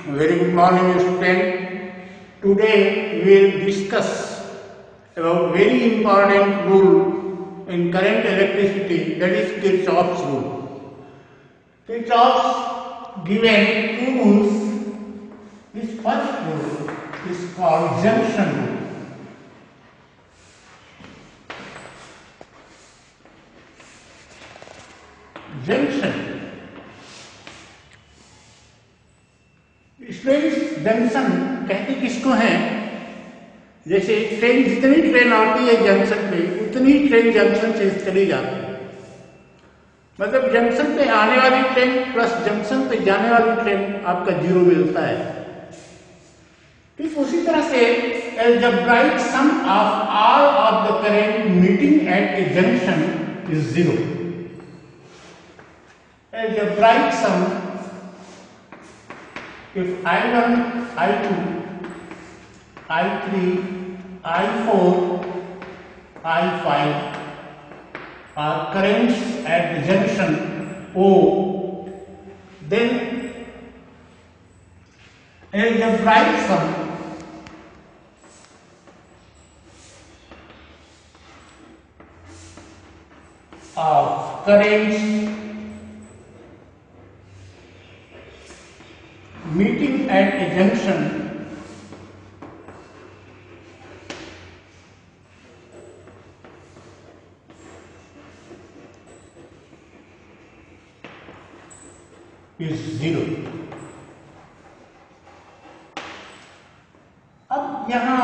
Very good morning, student. Today we will discuss about very important rule in current electricity, that is Kirchhoff's rule. Kirchhoff's given two rules. This first rule is called junction rule. Junction. Junction कहते किसको हैं? जैसे train, जितनी train आती है junction पे उतनी train junction से चली जाती है। मतलब जंक्शन पे आने वाली ट्रेन प्लस जंक्शन पे जाने वाली ट्रेन आपका जीरो मिलता है। ठीक उसी तरह से algebraic sum of all of the current meeting at a junction is zero. Algebraic sum, if I1, I2, I3, I4, I5 are currents at the junction O, then algebraic sum of currents meeting at a junction is zero. अब यहां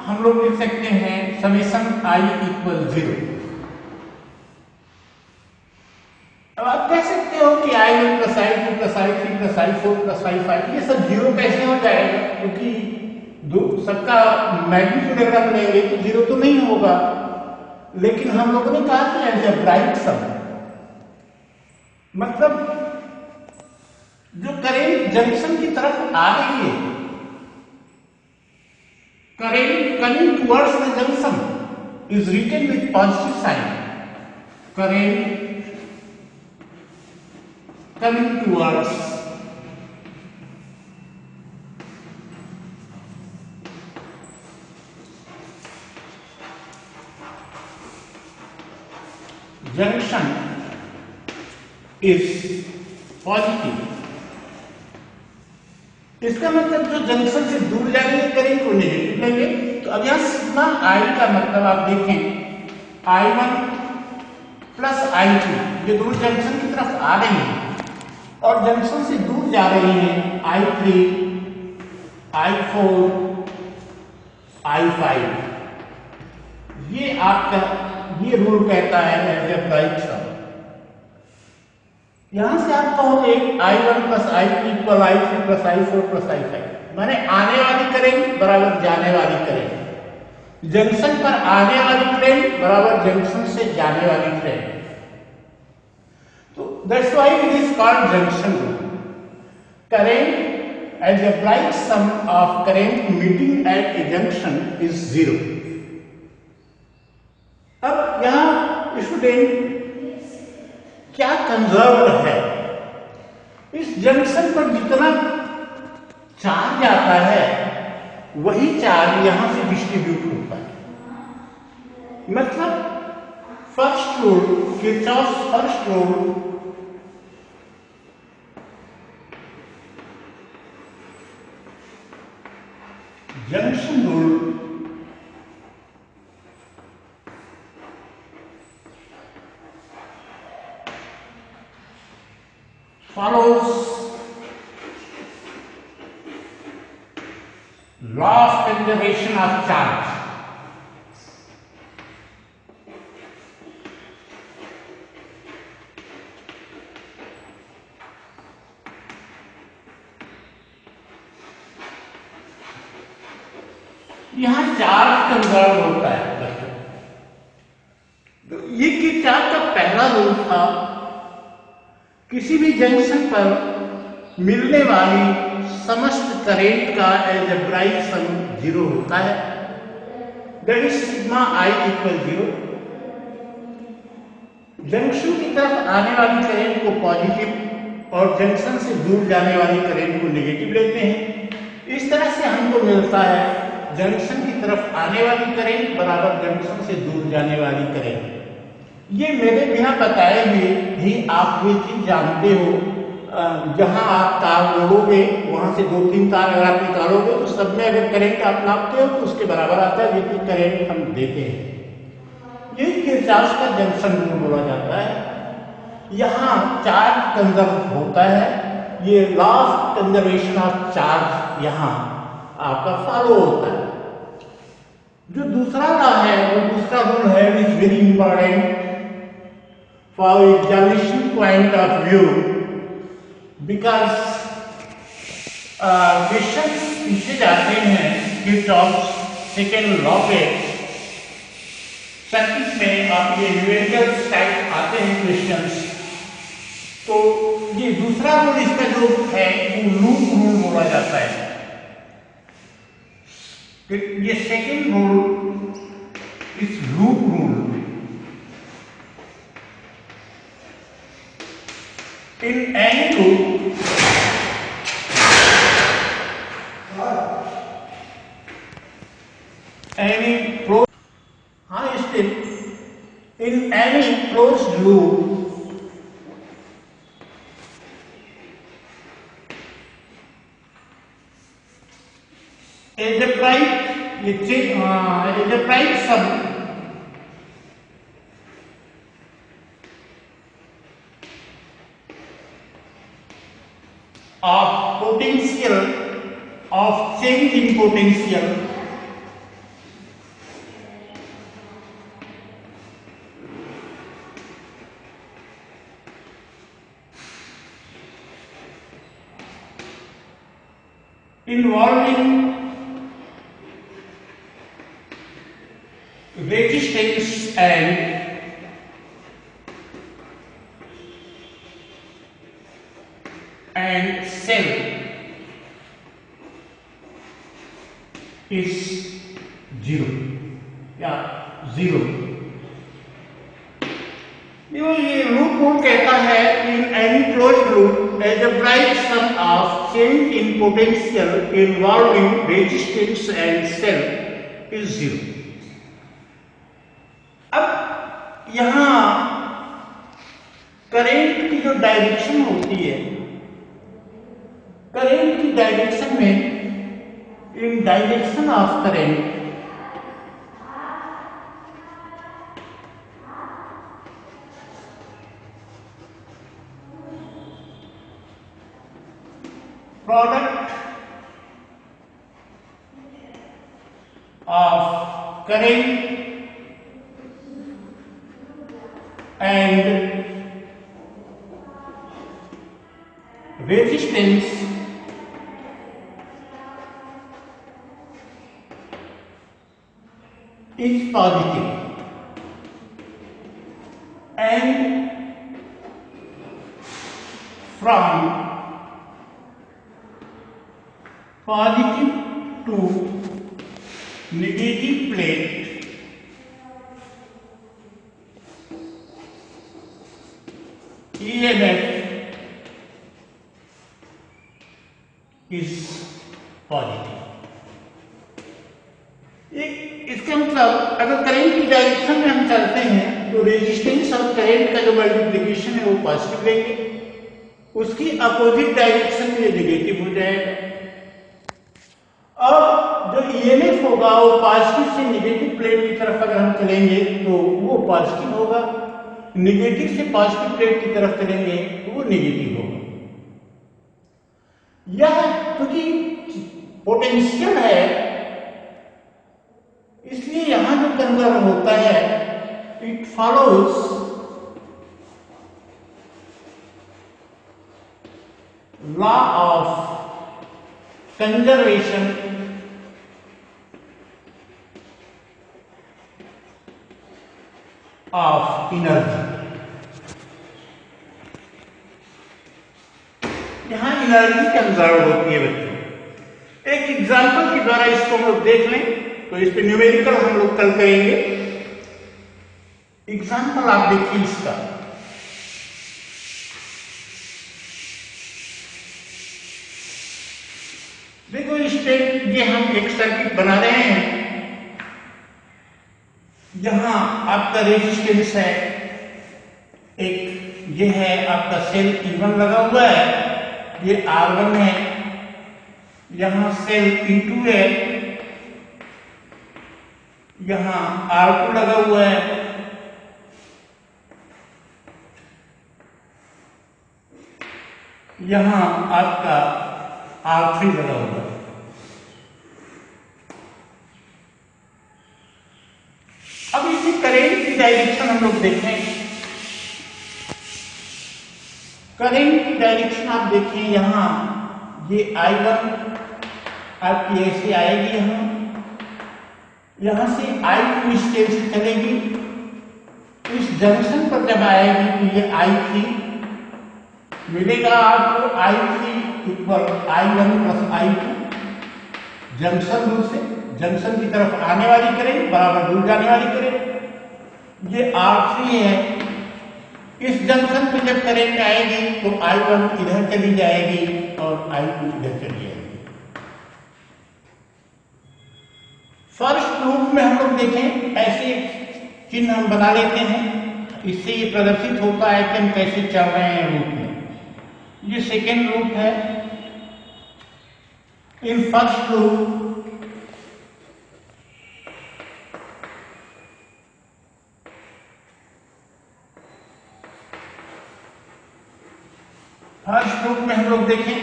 हम लोग लिख सकते हैं summation I equal zero. अब आप कह सकते हो कि I1 plus I2 plus I3 plus I4 plus I5 ये सब जीरो कैसे हो जाएगा, क्योंकि दो सबका मैग्नीट्यूड अगर आप लेंगे तो जीरो तो नहीं होगा। लेकिन हम लोगों ने कहा कि अलजेब्राइक सम मतलब जो करेंट जंक्शन की तरफ आ रही है, current coming towards the junction is written with positive sign. Current coming towards junction is positive। इसका मतलब जो जंक्शन से दूर जाने के करेंट को नेगेटिव लेंगे। तो अब यहां सिग्मा I का मतलब आप देखें I1 प्लस I2 ये दोनों जंक्शन की तरफ आ रही हैं और जंक्शन से दूर जा रही हैं I3, I4, I5। ये आपका ये रूल कहता है अलजेब्राइक सम। यहां से आप कहोगे I1 plus I2 equal I3 plus I4 plus I5, माने आने वाली करेंट बराबर जाने वाली करेंट, जंक्शन पर आने वाली ट्रेन बराबर जंक्शन से जाने वाली train. That's why it is called junction rule. Current, algebraic sum of current meeting at a junction is zero. अब यहाँ स्टूडेंट क्या कंजर्व्ड है? इस जंक्शन पर जितना चार्ज आता है वही चार्ज यहाँ से डिस्ट्रीब्यूट होता है। मतलब first rule, Kirchhoff's first rule junction rule follows law of conservation of charge। यहां चार्ज कंजर्व होता है। तो ये किरचॉफ का पहला रूल था, किसी भी जंक्शन पर मिलने वाली समस्त करंट का अलजेब्राइक सम जीरो होता है। That is sigma I equal zero. Junction की तरफ आने वाली करंट को पॉजिटिव और जंक्शन से दूर जाने वाली करंट को नेगेटिव लेते हैं। इस तरह से हमको मिलता है जंक्शन की तरफ आने वाली करंट बराबर जंक्शन से दूर जाने वाली करंट। ये मेरे बिना बताए हुए भी आप ये चीज जानते हो। जहां आप तार जोड़ोगे वहां से 2-3 तार अगर आप निकालोगे तो सब में अगर करंट आप नापते हो तो उसके बराबर आता है जितनी करंट हम देते हैं। यही किरचॉफ का जंक्शन रूल बोला जाता है। यहाँ चार्ज कंजर्व होता है, ये law of conservation of charge यहाँ आपका फॉलो होता है। जो दूसरा लॉ है वो दूसरा रूल है is very important for examination point of view, because question पूछे जाते हैं किरचॉफ सेकेंड लॉ पे। सर्किट में आप ये न्यूमेरिकल टाइप आते हैं क्वेश्चंस, तो ये दूसरा रूल इसका जो है वो लूप रूल बोला जाता है। ये सेकेंड रूल इस loop rule. In any loop any closed still in any closed loop algebraic sum of potential of change in potential involving resistance and cell is zero या zero। ये loop rule कहता है in any closed loop algebraic sum of change in potential involving resistance and cell is zero। अब यहां current की जो direction होती है, करंट की डायरेक्शन में इन direction of current product of current and resistance is positive and from positive to negative plate EMF is positive। इसका मतलब अगर करंट की डायरेक्शन में हम चलते हैं तो रेजिस्टेंस और करंट का जो मल्टीप्लिकेशन है वो पॉजिटिव लेंगे, उसकी अपोजिट डायरेक्शन में ये नेगेटिव हो जाएगा। और जो ईएमएफ होगा वो पॉजिटिव से नेगेटिव प्लेट की तरफ अगर हम चलेंगे तो वो पॉजिटिव होगा, नेगेटिव से पॉजिटिव प्लेट की तरफ चलेंगे तो वो नेगेटिव होगा। यह क्योंकि पोटेंशियल है इसलिए यहां जो कंजर्व होता है it follows law of conservation of energy. यहां एनर्जी कंजर्व होती है बच्चों। एक एग्जांपल के द्वारा इसको हम लोग देख लें तो इस पे न्यूमेरिकल हम लोग कल करेंगे। एग्जांपल आप देखिए इसका, देखो इस पे ये हम एक सर्किट बना रहे हैं, यहां आपका रेजिस्टेंस है एक, ये है आपका सेल E1 लगा हुआ है, ये R1 है, यहां सेल E2 है, यहां R2 लगा हुआ है, यहां आपका R3 लगा हुआ है। अब इसी करंट की डायरेक्शन हम लोग देखें, करंट की डायरेक्शन आप देखें, यहां ये I1 आपकी ऐसे आएगी, यहां से I2 इस स्टेज से चलेगी, इस जंक्शन पर जब आएगी तो ये I3 मिलेगा आपको, I3 equal I1 plus I2, junction दूर से जंक्शन की तरफ आने वाली करंट बराबर दूर जाने वाली करंट, ये R3 है। इस जंक्शन पे जब करंट आएगी तो I1 इधर चली जाएगी और I2 इधर चली जाएगी। फर्स्ट लूप में हम लोग देखें, ऐसे चिन्ह हम बना लेते हैं, इससे ये प्रदर्शित होता है कि हम कैसे चल रहे हैं लूप में। ये सेकेंड लूप है। इन फर्स्ट लूप में हम लोग देखें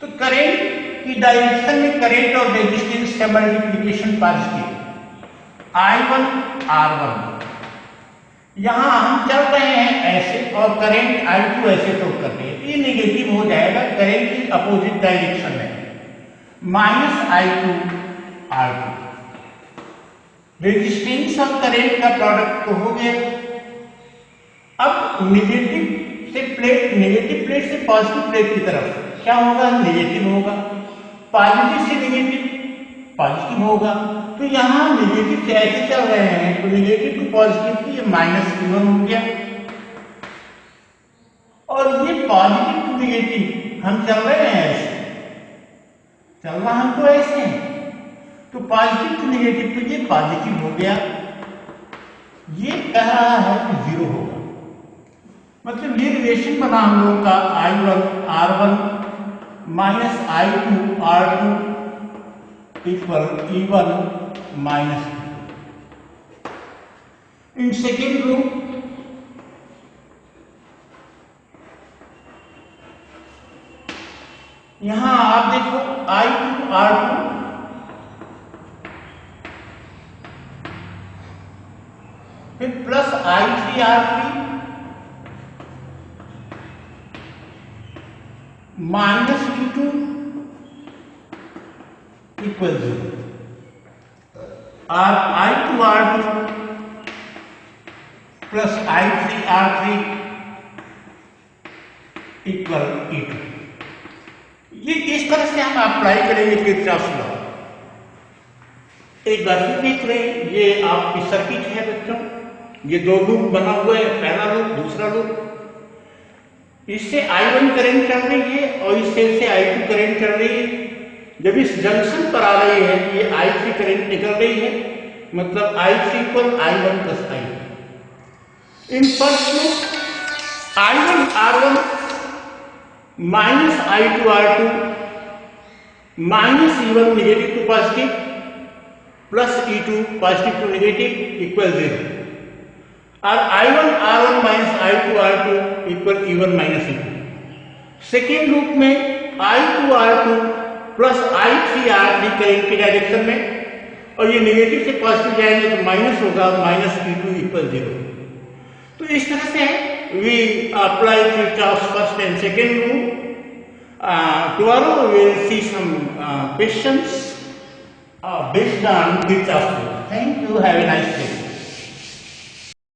तो करंट की डायरेक्शन में करंट और रेजिस्टेंस का मल्टीप्लिकेशन पॉजिटिव, I1 R1, यहां हम चल रहे हैं ऐसे और करंट I2 ऐसे फ्लो कर रही है, ये नेगेटिव हो जाएगा करंट की अपोजिट डायरेक्शन में, -I2 R2। रेजिस्टेंस और करंट का प्रोडक्ट तो हो गया। अब नेगेटिव प्लेट से पॉजिटिव प्लेट की तरफ क्या होगा, नेगेटिव होगा, पॉजिटिव से नेगेटिव पॉजिटिव होगा। तो यहां नेगेटिव से ऐसे चल रहे हैं तो नेगेटिव टू पॉजिटिव की ये -E1 हो गया, और ये पॉजिटिव टू नेगेटिव हम चल रहे हैं ऐसे, चलना हमको ऐसे है, तो पॉजिटिव टू नेगेटिव तो ये पॉजिटिव हो गया, ये कह रहा है कि 0 होगा। मतलब ये रिलेशन बना हम लोग का I1 R1 minus I2 R2 equal E1 minus E2। In second loop यहां आप देखो I2 R2 फिर plus I3 R3 minus E2 equal 0, और I2 R2 plus I3 R3 equal E2। ये इस तरह से हम अप्लाई करेंगे किरचॉफ लॉ। एक बार फिर देख रहे हैं, ये आपकी सर्किट है बच्चों, ये दो लूप बना हुआ है, पहला लूप दूसरा लूप, इससे I1 करंट चल रही है और इस सेल से I2 करंट चल रही है। जब इस जंक्शन पर आ रही है ये I3 करंट निकल रही है, मतलब I3 equal I1 plus I2। In first loop I1 R1 minus I2 R2 minus E1 negative to positive plus E2 positive to negative equal 0, और I1 R1 minus I2 R2 equal E1 minus E2। Second loop में I2 R2 plus I3 R3 current की direction में, और ये negative से positive जाएंगे तो minus होगा, माइनस E2 इक्वल 0। तो इस तरह से we apply Kirchhoff's first and second loop. Tomorrow we will see some questions based on Kirchhoff's law. Thank you. Have a nice day.